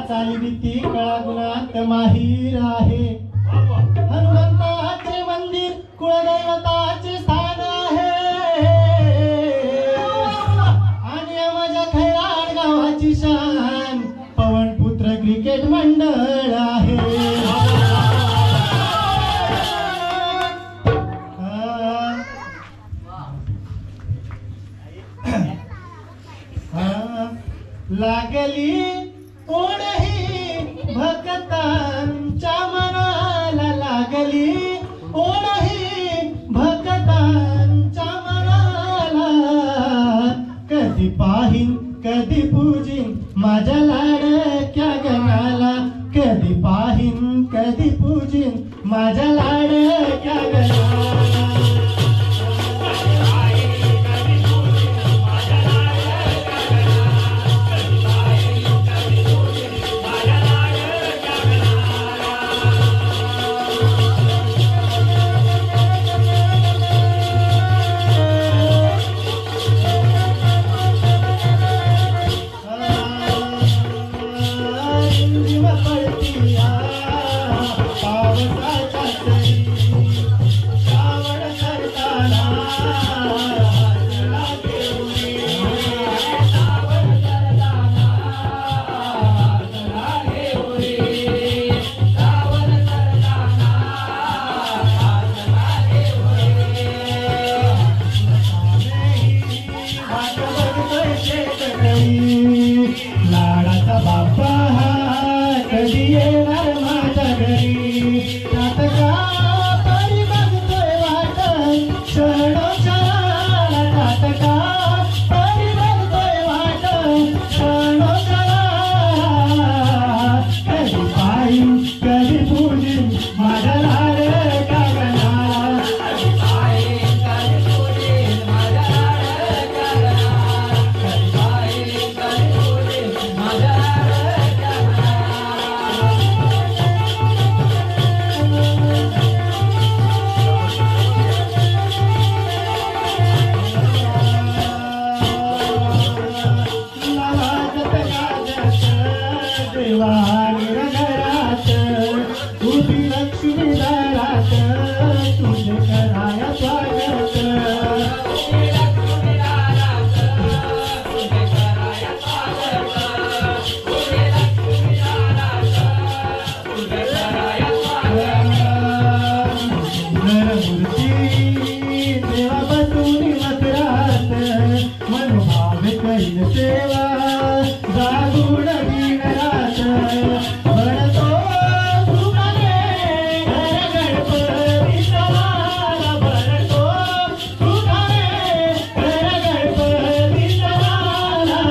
चालीरीती कळा गुणात माहीर आहे. हनुमंताचे मंदिर कुळदैवताचे स्थान आहे आणि माझ्या खैराड गावाची शान पवनपुत्र क्रिकेट मंडळ आहे. लागली ओढही भक्तांच्या मनाला, लागली ओढही भक्तांच्या मनाला. कधी पाहीन कधी पूजीन माझ्या लाडक्या गणाला, कधी पाहीन कधी पूजीन माझ्या लाडक्या गणाला. लाडाचा बाप्पा कधी येणार माझ्या घरी. नाटका परी बघतोय वाट क्षणोक्षणाला, नाटका परी बघतोय वाट क्षणोक्षणाला. कधी पाहीन कधी पूजीन माझ्या लाडक्या गणाला, कधी पाहीन कधी पूजीन माझ्या लाडक्या गणाला, कधी पाहीन कधी पूजीन माझ्या लाडक्या देवानी रंगरात उभी लक्ष्मी दारात तुझे कराया स्वागत. देवा बसून मथुरात मनोभावे कैल सेवा जागून दिन रात. भरतो तुकाने घर गणपती सवाला, भरतो तुकाने घर गणपती सवाला.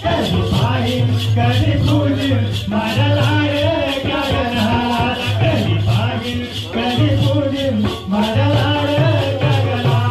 कधी पाहीन कधी पूजीन माझ्या लाडक्या गणाला, कधी पाहीन कधी पूजीन माझ्या लाडक्या गणाला.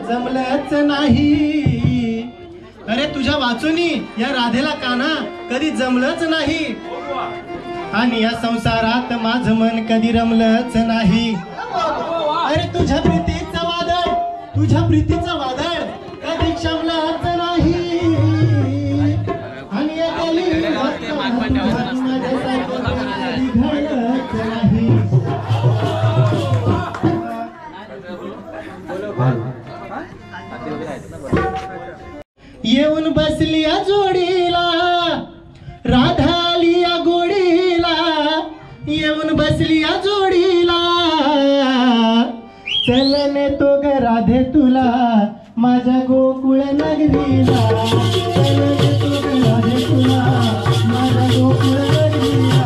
जमलंच नाही. अरे तुझ्या वाचुनी या राधेला काना कधी जमलंच नाही. आणि या संसारात माझं मन कधी रमलंच नाही. अरे तुझ्या प्रीतीचं वादळ कधी क्षमलंच नाही. आणि या गलित माझ्यासारखं कधी घडलंच नाही. येऊन बसली या जोडीला राधा आली या गोडीला. येऊन बसली या जोडीला चल नेतो ग राधे तुला माझ्या गोकुळ नगरीला. चल नेतो ग राधे तुला माझ्या गोकुळ नगरीला.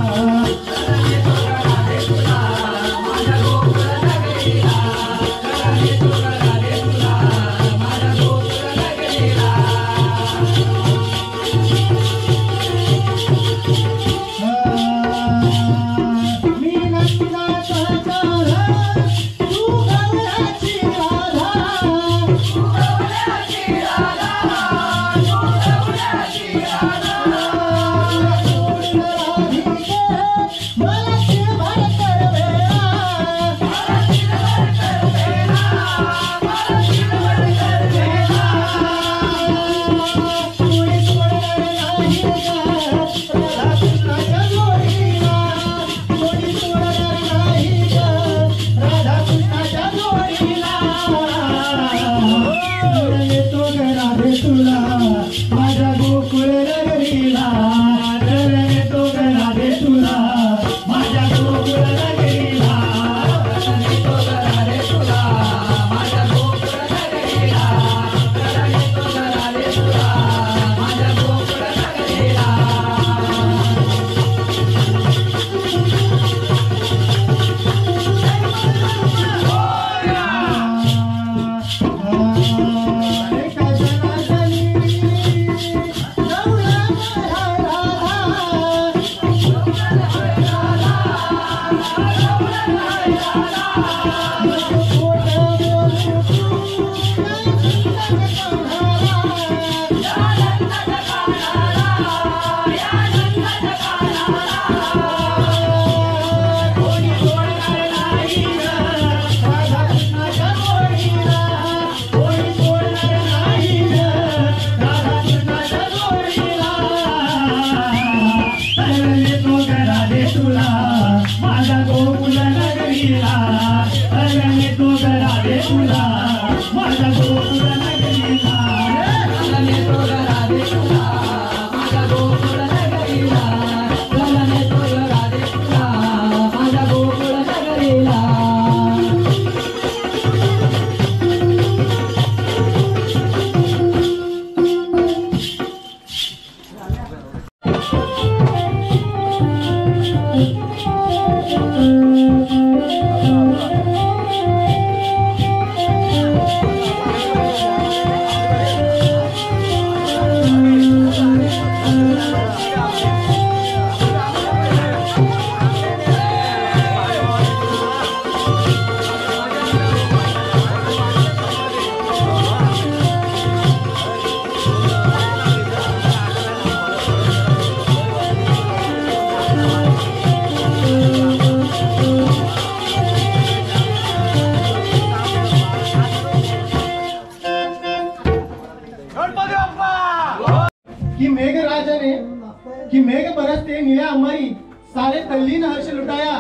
कि मेघ बरसते निळ्या अंबरी सारे तल्लीन हर्ष लुटाया.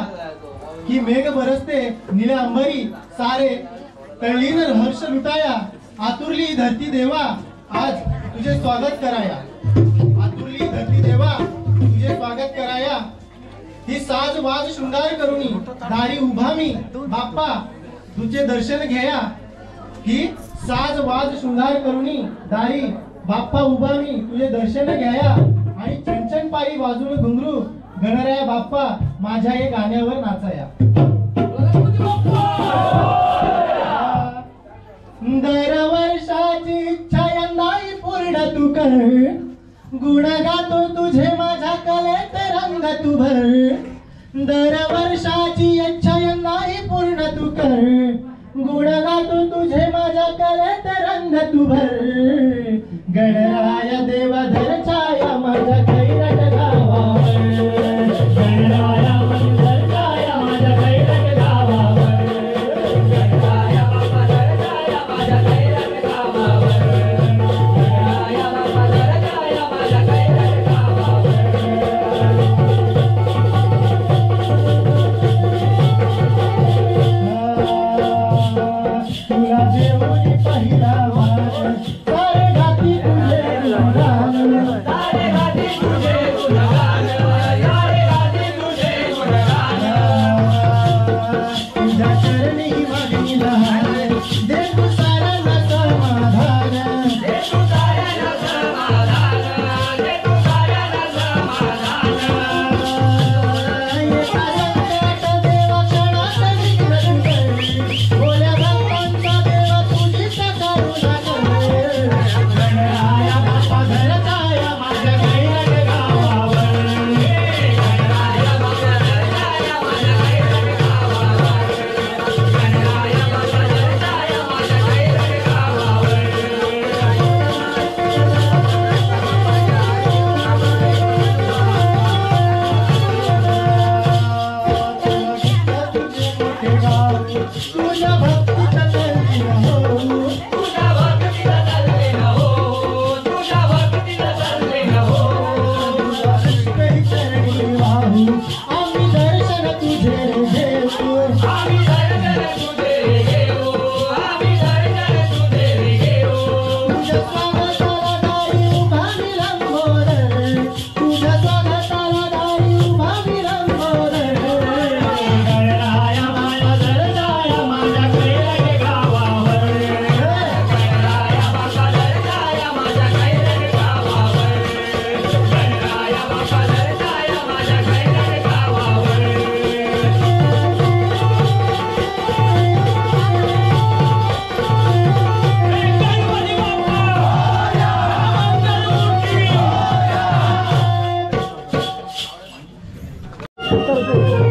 कि मेघ बरसते निळ्या अंबरी सारे तल्लीन हर्ष लुटाया. आतुरली धरती देवा आज तुझे स्वागत कराया. आतुरली धरती देवा तुझे स्वागत कराया. ही साज वाज शृंगार करुणी दारी उभा मी बाप्पा तुझे दर्शन घ्या. ही साज वाज शृंगार करुणी दारी बाप्पा उभा मी तुझे दर्शन घ्या. आणि चंचन पायी वाजून घुंगरू गणराया बाप्पा माझ्या या गाण्यावर नाचाया. दरवर्षाची इच्छा यंदाही पूर्ण तू कर. गुण गातो तुझे माझ्या कलेत रंग तू भर. दरवर्षाची इच्छा यंदाही पूर्ण तू कर. गुण गातो तुझे माझ्या कलेत रंग तू भर. गणराया देवा धर छाया माझ्या कैरट गावावर. उतर, उतर.